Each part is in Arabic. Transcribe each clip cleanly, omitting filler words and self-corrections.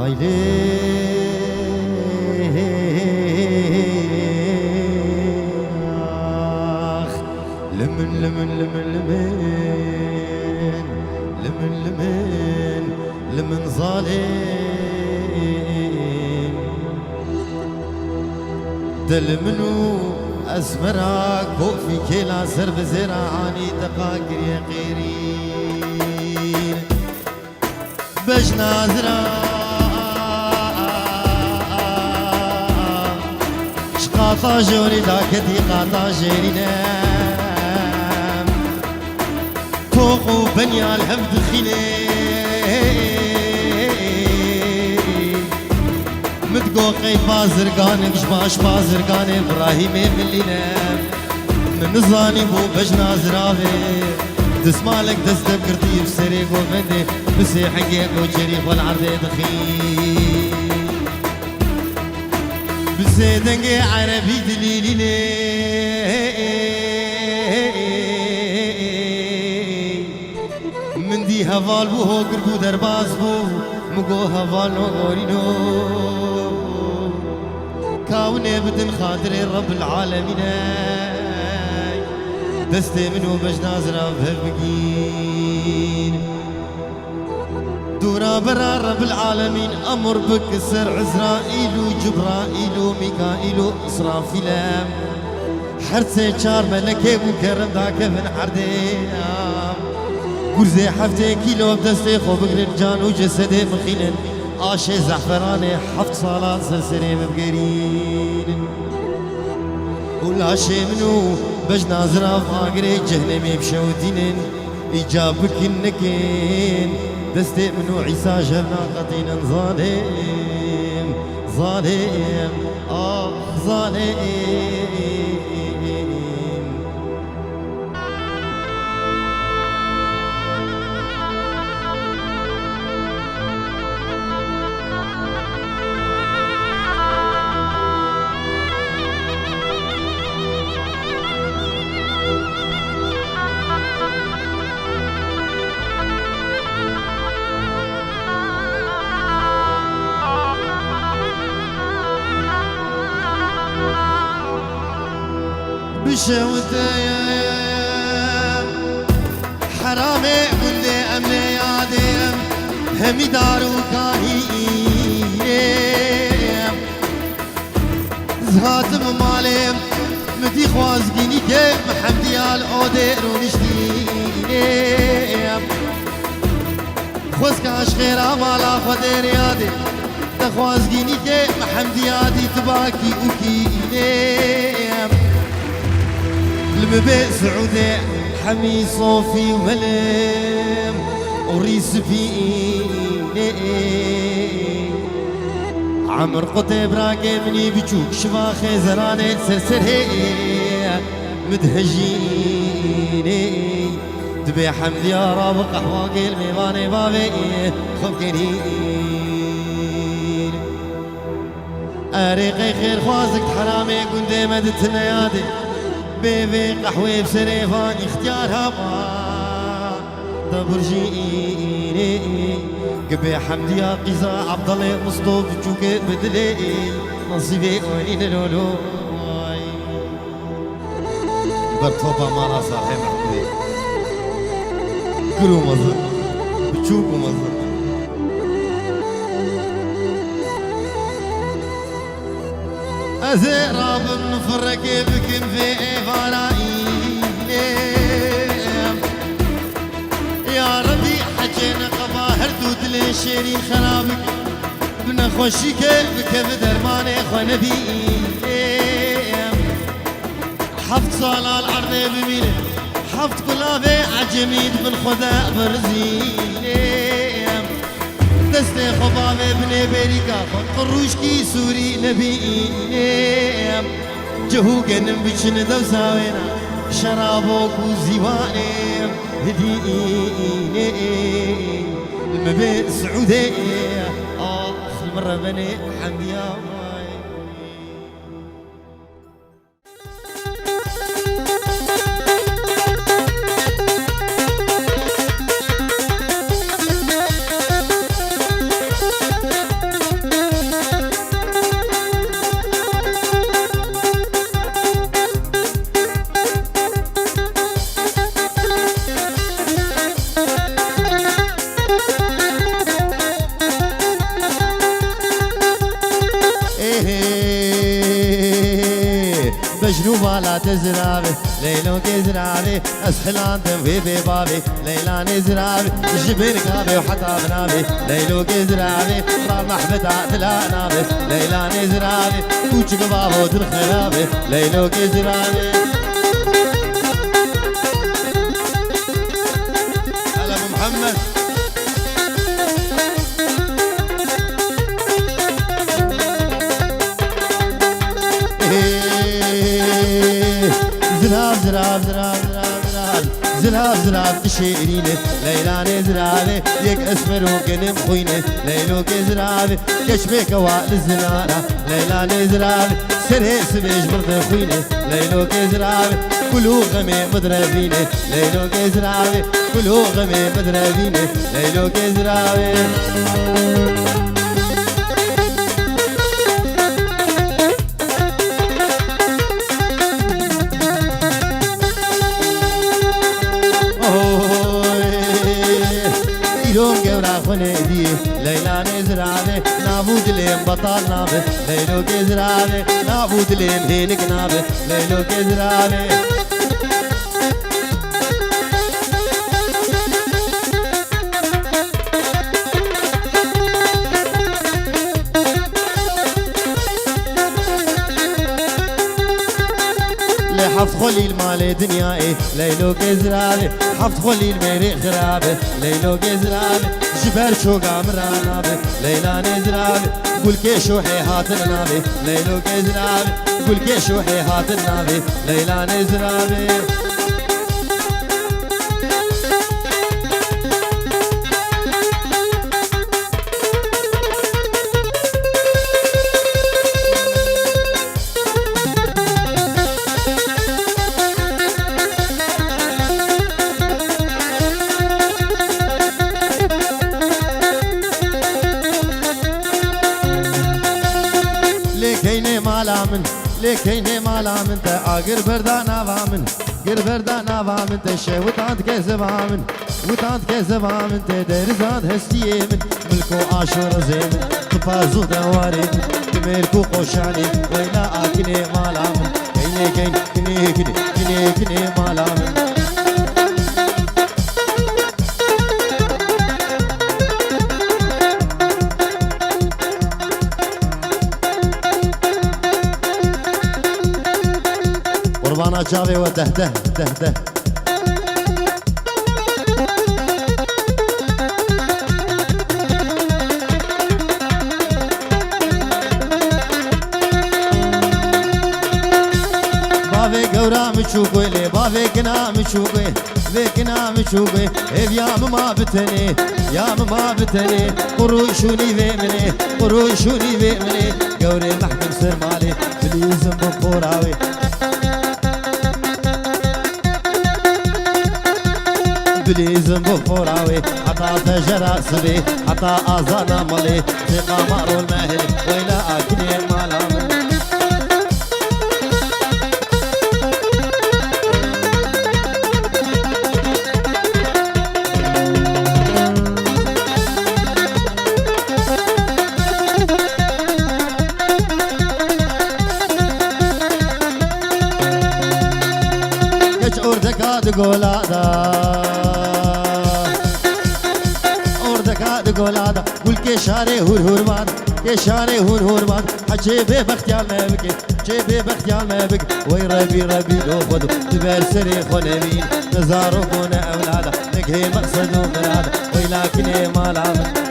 هايلي لمن لمن لمن لمن لمن لمن لمن ظالم دلمنو أسمرك وفي كلا سرب زرعاني دقاقر يا قيرين بجنا زرع شقاطا جوري داكتي قاطا جيرينا فوق بنيا الهبد خيلي متقوقي بازرقان قشباش بازرقان ابراهيم ملينا من نظاني بو بجنا زرافي دس مالك دس دبقرتي بسريق ومندي بسي حقيق وشريف والعرض دخيل بسي دنقي عربي دليلي من دي هفال بو هو قربو درباز بو مقو هفال نو غورينو كاوني بدن خاطر رب العالمين دستي منو بجنا زراب هبقين دورا برا رب العالمين أمر بكسر عزرائيل وجبرائيل وميكائيل وإسرافيل حرسي شار ملكي مكرم داك من حردينا قرزي حفتي كيلو بدستي خو بقر الجان وجسدي مخيلن آشي زعفراني حفت صالات سلسلي مبقرين ولا شي منو بجنا زراف آقري جهنمي بشودينن إجابك النكين دستي منو عيسى جبنا قطينا ظالم ظالم ظالم بشوتيم حرامي قلي أمني ياديم همي دارو كاهيم زهاتم ماليم مدي خوازقيني كيف محمدي الأودير ونشتينيم خوزكاش خيرا مالا خودير يادي تخوازقيني كيف محمدي يادي تباكي وكينيم المبيع سعودي حمي صوفي وملم وريس فيني عمر قطيب راقبني بجوك شباخي زراني سرسر هي مدهجيني تبي حمد يا رابق احواقي الميماني بابي خبكرين اريقي خير خوازك حرامي قندي مدت نيادي بيبي قحوي بسريفان اختيارها ما دبرجيني قبي حمد يا قيزا عبد الله مصطوف جوكي بدلي نصيبي وين لولو برطوبة مرة صاحي محمودي كلوا مزر بتشوكوا مزر أزراب نفرق بكم في فرائيم يا ربي حجينا قباهر دود لشيرين خرابك بنا خوشي كيفك بدرماني خو نبيم حفت صالة الأرض بمينه حفت كلابي عجميد من خدا برزينيم دستي خبابي بني بيريكا قروشكي سوري نبينيم جهو جنم بچن دوساوينا شرابوك وزيوانيم هدينيم المبيت سعودي آخر مرة بني حمديا مجنون بالا تزرابي ليلو كزرابي اسحلان تنفي في بابي ليلى نزرابي جبين كابي وحتى بنابي ليلو كزرابي راب محبتا تلانابي ليلى نزرابي وجك بابو تلخرابي ليلو كزرابي هلا ابو محمد زراب زراب زراب زراب زراب زراب تشيريني ليلى زرابي يك اسمر وقلم خويني ليلو كزرابي كشبك وائل الزنارة ليلى زرابي سري سبيج برد خويني ليلو كزرابي كلو غمي مدربيني ليلو كزرابي كلو غمي مدربيني ليلو كزرابي خنيدي ليلى نزرابي نابود لين بطال نابي ليلو كزرابي نابود لين هينك نابي ليلو كزرابي حفظ خليل مالي دنياي ليلو كزرابي حفظ خليل ميري خرابي ليلو كزرابي جبر شوقا مرانابي ليلى نزرابي قول كي شوحي هات النابي ليلو كزرابي قول كي شوحي هات النابي ليلى نزرابي لكيني مالا من تاجر بردانا وامن غير بردانا وامن تشي وطانت كذب وامن وطانت كذب وامن تدرزان هستي من ملكو عاشور زين تفازو دواري تملكو قوشاني ويلا اكني مالا من كيني مالا من قربانا جاوي وتهته تهته بابي قورا مشوقي لي بابي كنا مشوقي ذيكنا مشوقي يا ماما بتني يا ماما بتني قروشوني ذيمني قروشوني ذيمني قوري محكم سر مالي بليزم بقوراوي بليزم بفوراوي حتى تجرى سبي حتى أزانا مالي في قمر المهل ويلا أكني مالامن كش أردك تقول گولادا گل کے شارے ہور ہور باد کے شارے ہور ہور باد حجے بے بختیال میں بکے جے بے بختیال میں بک وی ربی ربی لو خدو تبال سري خنمين نزارو كون اولادا نقهي مقصد ومرادا وی لكن مال عمل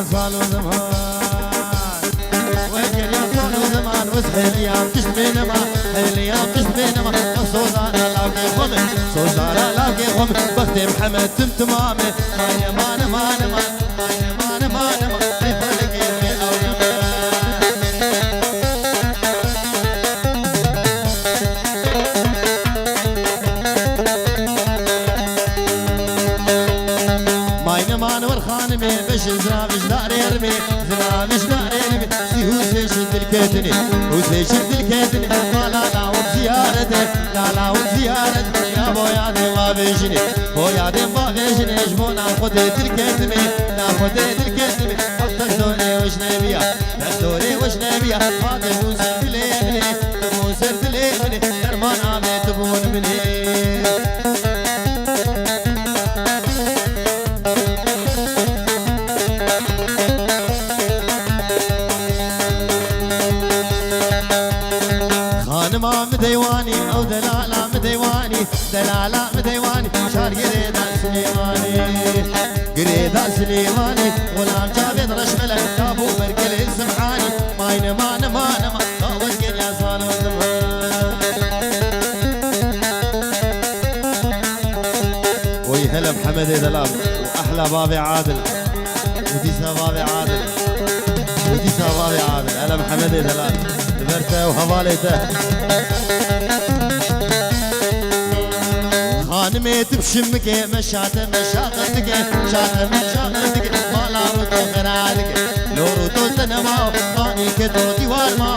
يا صالو زمان وجر يا صالو زمان وسهل يا تشبين ما هل يا تشبين ما صوزان لاقي خم صوزان لاقي خم بختي محمد تمامي ماني ماني ماني ماني ماني ماني ماني فرقي في أوجه ماين مان ورخانمي بش زرافش داري ارمي زرافش داري ارمي سيهوسي شد الكتني هوسي شد الكتني لا لا زيارته لا لا زيارته يا بويا دي ما بيجني بويا دي ما بيجني جمونا خدت الكتني لا خدت الكتني تقدروني وش نبيا تقدروني وش نبيا هذا موسر بليبني موسر بليبني درمان عمي تبون مني خانما مديواني او دلالا مديواني دلالا مديواني شار قريدا سليماني قريدا سليماني غلام جابد رشمله ابو برقل السمحاني ماين مان مان ما وجن يا صالو زمان وي هلا محمد دلال واحلى بابي عادل وديسا بابي عادل وديسا بابي عادل هلا محمد دلال دبرته وهواليته خانمي تبشمك مشاته مشاقتك شاته مشاقتك ما لا رد خرالك لو ردت نماو خاني كدو ديوار ماو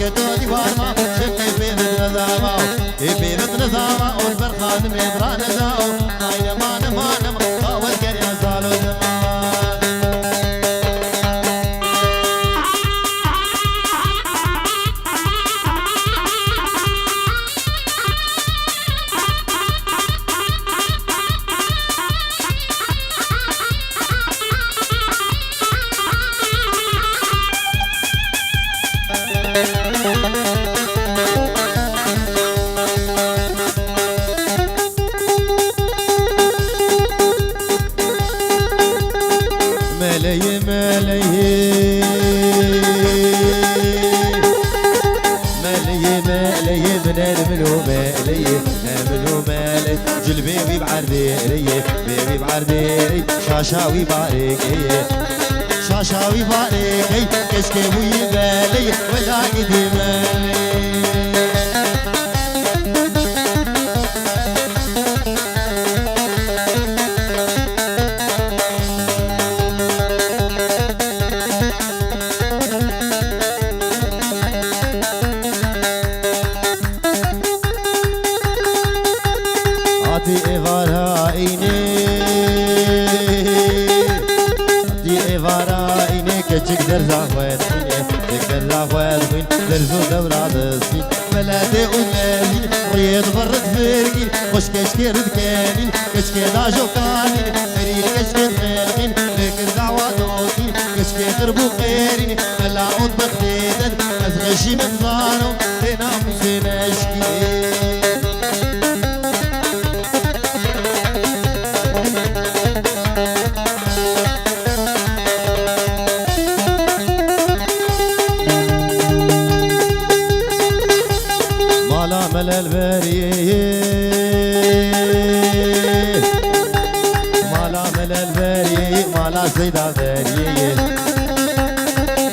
كدو ديوار ماو شكي في بدر زاماو في بدر زاماو والبر خانمي بران زاو ماين مان مان ما والقر يا صالو زمان ملي ملي ملي ملي بنان منو ملي منو ملي جلبيبي بعرديري بيبي بعرديري شاشاوي باريكي شاشاوي باريكي كشكي وي بالي ولا قدي ملي كشك درزا خوات درزا خوات وين درزو دورا دسين بلادي ونازين ريض برد فرقين وش كشكي رد كانين كشكي داجو كانين فريد كشكي خيرين لكن دعوة دوتين كشكي قربو خيرين ملا عود بخديدن ازغشي من ظانو تنا مسين اشكي مال البريه مالا مال البريه مالا سيدا البريه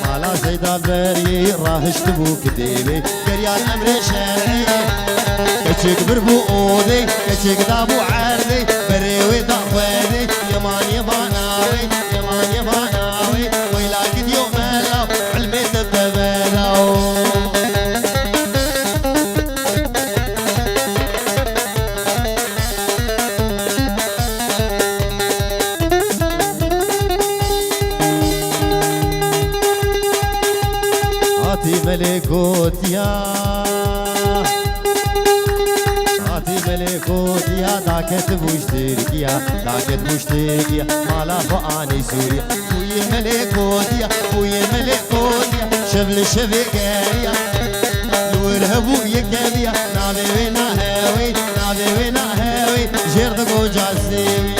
مالا سيدا البريه راهش تبوك ديبي كريان امر شرعي كشك بربو اودي كشك دابو عردي بريوي دعواني يمان يماناوي يمان يماناوي ويلا قد يوم الله علمي تببلاو ملكوت يا عطي ملكوت يا داكت مشتركيا داكت مشتركيا مالا فاني سوريا ويا ملكوت يا ويا ملكوت يا شبل شبكيا الورهبو يكبيا نابي وينا هاوي نابي وينا هاوي جيرد جوجاسيا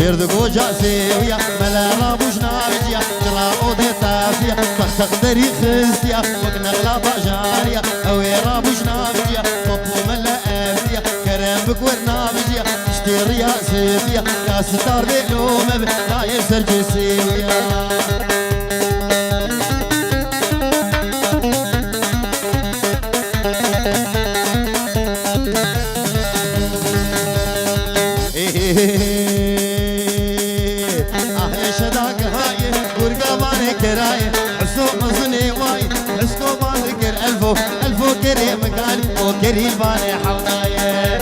شيردقو جاسيويا ملا رابوش نابجيا جراو دي تافيا تختق دري خزيا وقنغلا بجاريا اوي رابوش نابجيا طبو ملا افيا كرم بكور نابجيا اشتري يا سيفيا يا ستار بيلو مب لا يسر جسيويا ألفو كريم قال وكريم باني حونايا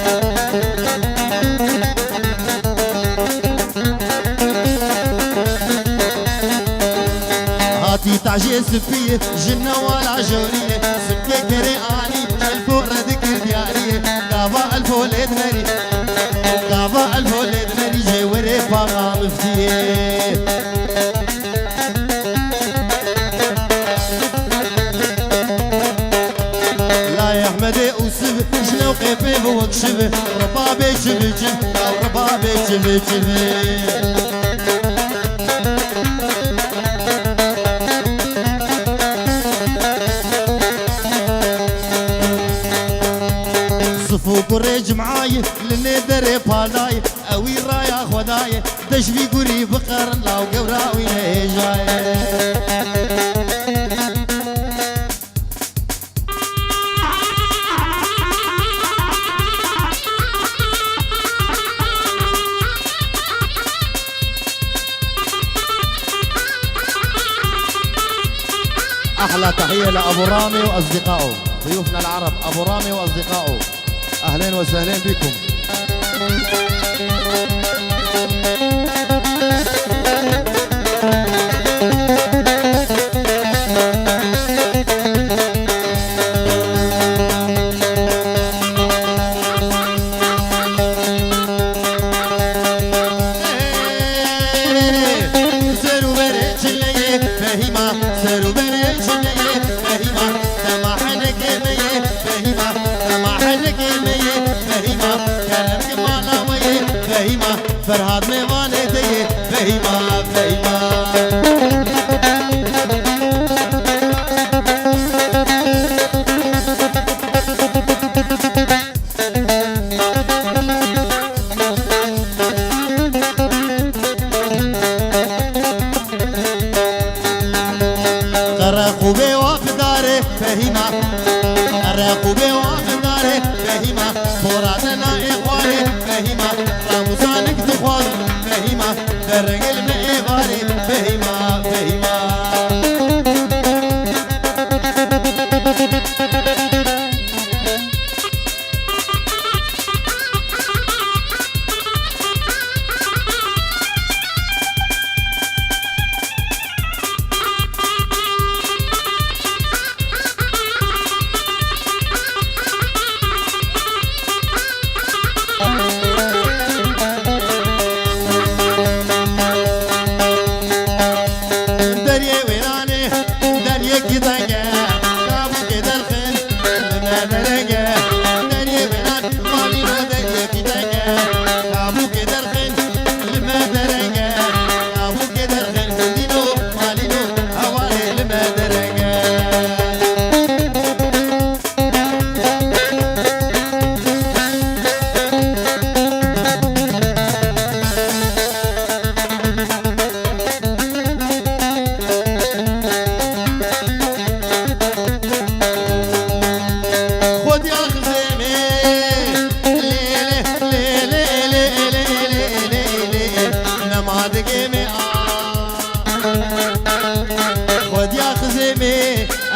هاتي تعجي سفية جنة ولا جورية سبكي كري آني ألفو ردك ديارية قابا ألفو لدنري قابا ألفو لدنري جيوري باغا مفتيه شنو قيبي وكشبه ربابي شبه شبه ربابي شبه شبه صفو كريج معاي للندري بالاي اوي رايا خداي دشبي قري بقر لاو قوراوي نيجاي أحلى تحية لأبو رامي وأصدقائه ضيوفنا العرب أبو رامي وأصدقائه أهلين وسهلين بكم فرهاد ميواني دي فهيما فهيما قرقوا بيوافي داري فهيما قرقوا بيوافي داري فهيما فرادنا إخواني فهيما رمضانك تخوض فهيما درقل مئغاري فهيما فهيما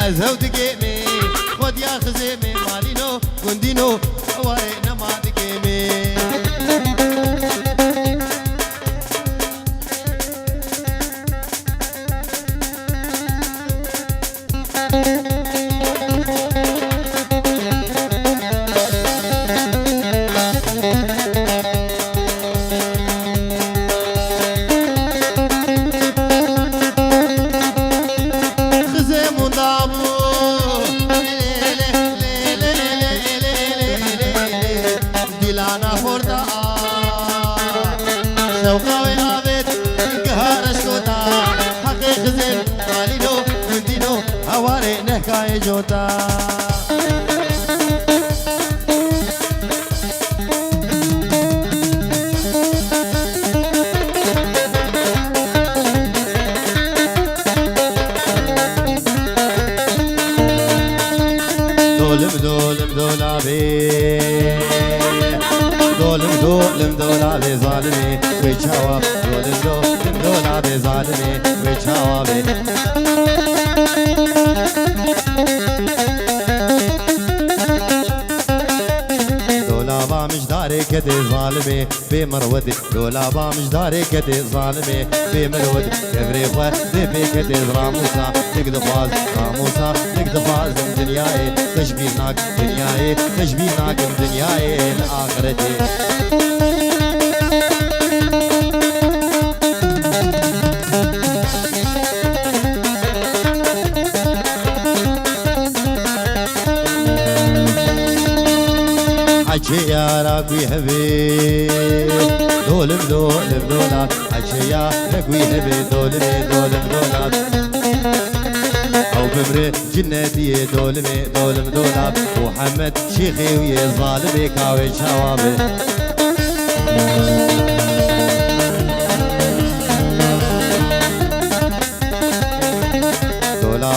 زود جيمي خد يا خزيمي مالينو كوندينو ورينا ما تجيمي شوقاوي بيوتا دولم دولا به ظالمی وی چاوا دولم دولا به ظالمی وی چاوا به دولا با مجداری کده ظالمی به مرودی دولا با مجداری کده ظالمی به مرودی کبری خواه دی به کده راموسا نقد خواز راموسا نقد خواز دنیای تشبیه ناک دنیای تشبیه ناک دنیای آخرتی حكي يا راقوي هبي دولم دولات حكي يا راقوي هبي دولم دولات او بمري جنتي دولم دولات محمد شيخي ويا ظالمي كاوي شوابي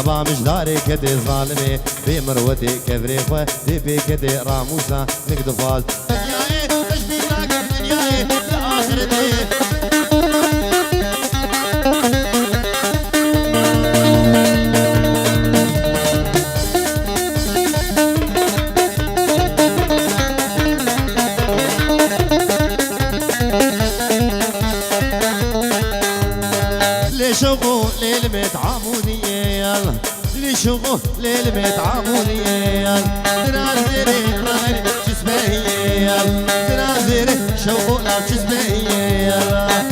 با مجداري كدي ظالمي بمروتي كبري خواه دي بي كدي راموسا نقد فاز دنياي تشبيه ناقر دنياي لآخرتي ليش اقول ليلمت عمودي شوقو ليل بيت عموديال تنازيري راني جسميال تنازيري شوقو لا جسميال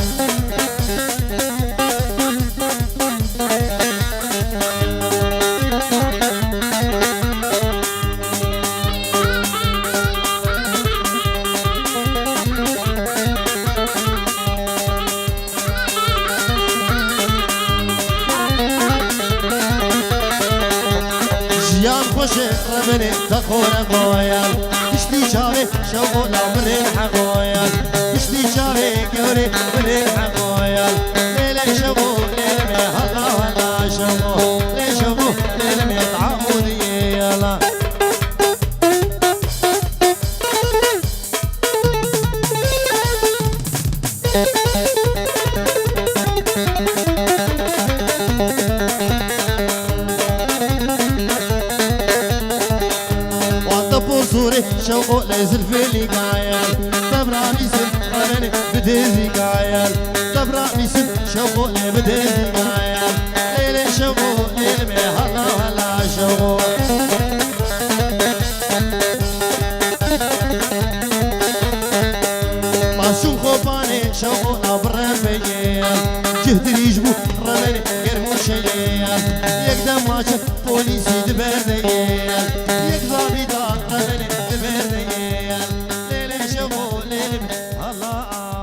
رمني تخونا قويال اشتي شافي شوقنا من الحقويال اشتي شافي قولي من الحقويال ليلة شوقو ليلة هلا هلا شوقو ليلة شوقو ليلة عمودي يلا صوري شوقو ليزل فيلي قايل صبراني سن رمني بديزي قايل صبراني سن شوقو لي بديزي قايل ليلي شوقو ليلي هلا هلا شوقو معصوم خوباني شوقو نبرم بيجيل جهد يجبو رمني يرمو شيل يقدم ماشي بوليسي دبرديل يقضى بيدار رمني دبرديل ليلي شوقو ليلي الله